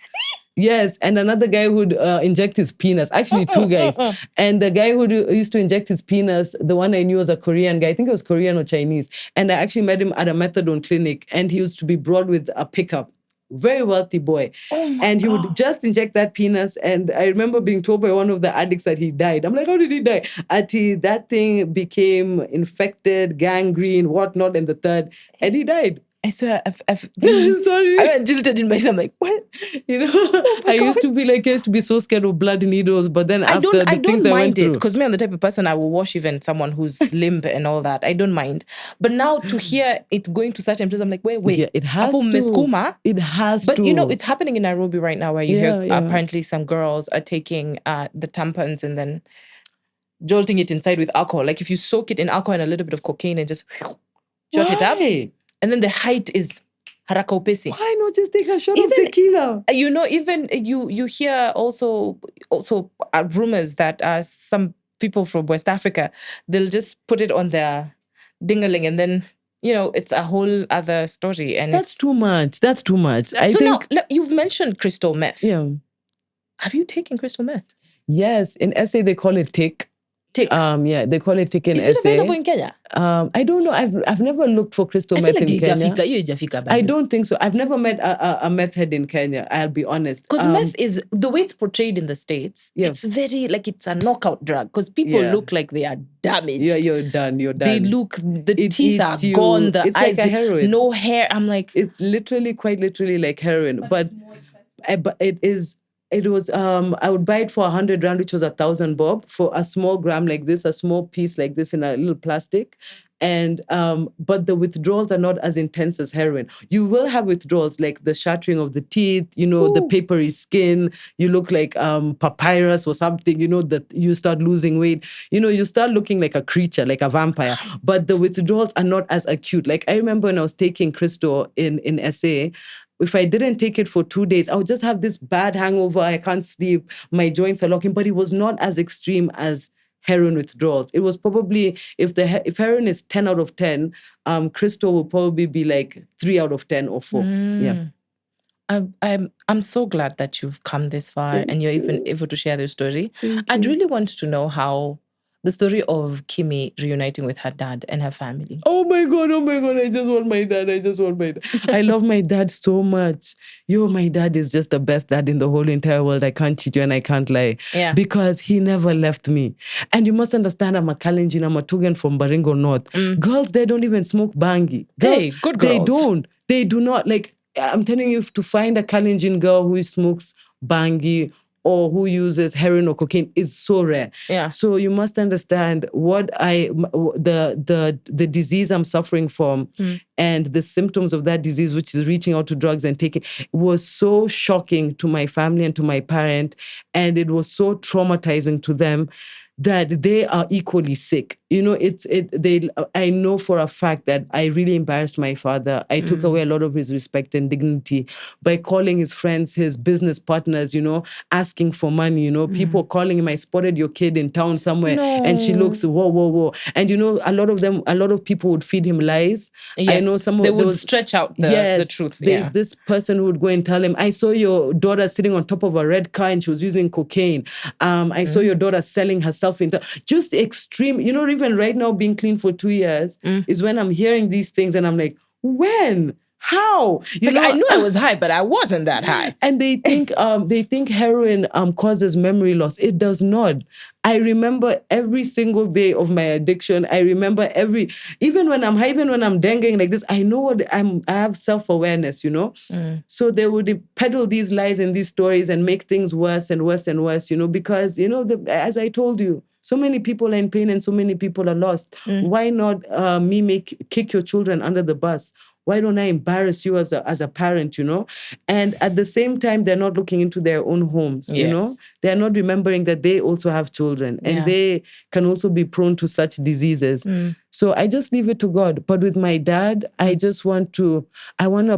Yes, and another guy would inject his penis. Actually, two guys. And the guy who used to inject his penis, the one I knew was a Korean guy. I think it was Korean or Chinese. And I actually met him at a methadone clinic. And he used to be brought with a pickup. Very wealthy boy. And he would just inject that penis. And I remember being told by one of the addicts that he died. I'm like, how did he die? That thing became infected, gangrene, whatnot, and the third. And he died.
I swear,
sorry.
I got jilted in myself. I'm like, what?
I used to be so scared of blood needles, but then after the things I went through.
Because me, I'm the type of person I will wash even someone who's limp and all that. I don't mind. But now to hear it going to certain places, I'm like, wait.
Yeah, it has to.
Meskuma.
It has
but,
to.
But it's happening in Nairobi right now where you hear apparently some girls are taking the tampons and then jolting it inside with alcohol. Like if you soak it in alcohol and a little bit of cocaine and just jot it up. And then the height is haraka upesi.
Why not just take a shot of tequila?
Even you hear also rumors that some people from West Africa, they'll just put it on their dingaling and then, it's a whole other story. And
that's too much.
Now, you've mentioned crystal meth.
Yeah.
Have you taken crystal meth?
Yes. In SA, they call it tick.
Tick.
They call it tick in SA.
Is it available in Kenya?
I don't know. I've never looked for crystal meth in Kenya. I don't think so. I've never met a meth head in Kenya, I'll be honest.
Because meth is, the way it's portrayed in the States, it's very, like it's a knockout drug. Because people look like they are damaged.
Yeah, you're done.
They look, the teeth are gone, the eyes,
like a heroin.
No hair. I'm like...
It's quite literally like heroin. But it was, I would buy it for 100 rand, which was 1,000 bob, for a small gram like this, a small piece like this in a little plastic. And, but the withdrawals are not as intense as heroin. You will have withdrawals like the shattering of the teeth, the papery skin, you look like papyrus or something, that you start losing weight. You start looking like a creature, like a vampire. But the withdrawals are not as acute. Like I remember when I was taking Crystal in SA, if I didn't take it for 2 days, I would just have this bad hangover. I can't sleep. My joints are locking. But it was not as extreme as heroin withdrawals. It was probably, if heroin is 10 out of 10, crystal will probably be like 3 out of 10 or 4. Yeah.
I'm so glad that you've come this far and you're even able to share this story. I'd really want to know how the story of Kimi reuniting with her dad and her family.
Oh my God. I just want my dad. I love my dad so much. My dad is just the best dad in the whole entire world. I can't cheat you and I can't lie.
Yeah.
Because he never left me. And you must understand, I'm a Kalenjin, I'm a Tugen from Baringo North. Girls, they don't even smoke bangi.
Hey, good girls.
They don't. They do not. Like, I'm telling you, to find a Kalenjin girl who smokes bangi or who uses heroin or cocaine is so rare.
Yeah.
So you must understand what the disease I'm suffering from and the symptoms of that disease, which is reaching out to drugs and taking, was so shocking to my family and to my parent. And it was so traumatizing to them that they are equally sick. You know, I know for a fact that I really embarrassed my father. I took away a lot of his respect and dignity by calling his friends, his business partners, you know, asking for money, you know, people calling him, I spotted your kid in town somewhere.
No.
And she looks, whoa. And, you know, a lot of people would feed him lies.
Yes.
I know
they would stretch out the truth.
There's this person who would go and tell him, I saw your daughter sitting on top of a red car and she was using cocaine. I saw your daughter selling herself into just extreme, you know, even right now being clean for 2 years is when I'm hearing these things and I'm like, when? How?
It's like, I knew I was high, but I wasn't that high.
And they think heroin causes memory loss. It does not. I remember every single day of my addiction. I remember even when I'm high, even when I'm denguing like this, I know what I have self-awareness, you know? So they would peddle these lies and these stories and make things worse and worse and worse, you know, because, you know, as I told you, so many people are in pain and so many people are lost. Why not kick your children under the bus? Why don't I embarrass you as a parent, you know? And at the same time, they're not looking into their own homes, you know? They're not remembering that they also have children and they can also be prone to such diseases. So I just leave it to God. But with my dad, I want to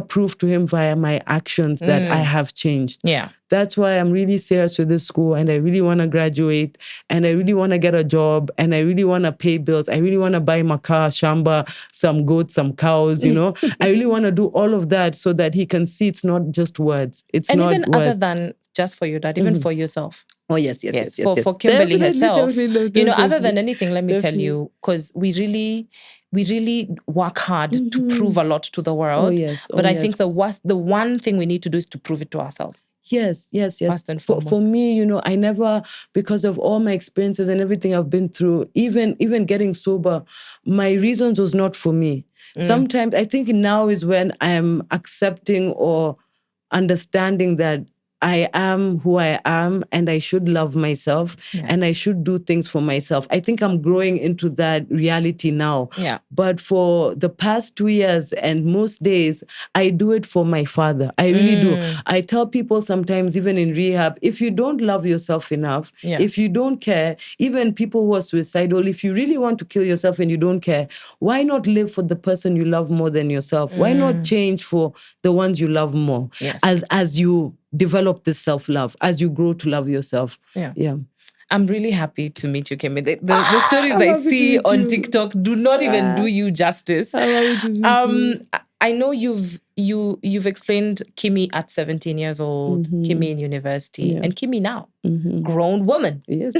prove to him via my actions that I have changed.
Yeah.
That's why I'm really serious with this school and I really want to graduate and I really want to get a job and I really want to pay bills. I really want to buy my car, shamba, some goats, some cows, you know. I really want to do all of that so that he can see it's not just words. It's not
even
words.
Other than just for your dad, even for yourself.
Oh, yes.
For Kimberley herself.
Definitely.
You know, other than anything, let me tell you, because we really work hard to prove a lot to the world.
Oh, yes.
But I think the one thing we need to do is to prove it to ourselves.
Yes.
First and foremost.
For me, you know, I never, because of all my experiences and everything I've been through, even getting sober, my reasons was not for me. Sometimes I think now is when I'm accepting or understanding that I am who I am and I should love myself and I should do things for myself. I think I'm growing into that reality now.
Yeah.
But for the past 2 years and most days, I do it for my father. I really do. I tell people sometimes, even in rehab, if you don't love yourself enough, if you don't care, even people who are suicidal, if you really want to kill yourself and you don't care, why not live for the person you love more than yourself? Why not change for the ones you love more?
Yes.
As you develop this self-love, as you grow to love yourself. Yeah.
I'm really happy to meet you, Kimmy. The stories I see on TikTok do not even do you justice. I know you've explained Kimmy at 17 years old, Kimmy in university, and Kimmy now, grown woman.
Yes.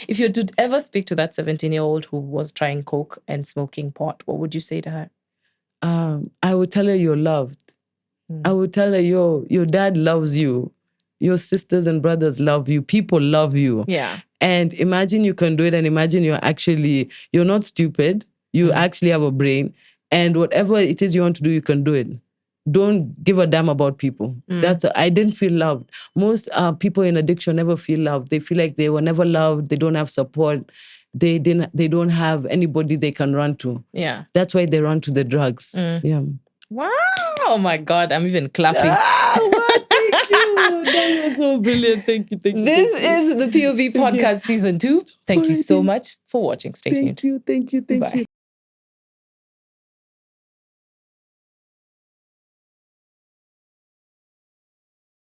If you did ever speak to that 17-year-old who was trying coke and smoking pot, what would you say to her?
I would tell her you're loved. I would tell her your dad loves you. Your sisters and brothers love you. People love you.
Yeah.
And imagine you can do it and imagine you're not stupid. You actually have a brain. And whatever it is you want to do, you can do it. Don't give a damn about people. I didn't feel loved. Most people in addiction never feel loved. They feel like they were never loved. They don't have support. They don't have anybody they can run to.
Yeah.
That's why they run to the drugs. Yeah.
Wow. Oh my God. I'm even clapping.
What? Thank you. That was so brilliant. Thank you.
This is the POV podcast season 2. Thank you so much for watching. Stay tuned.
Thank you.
Bye.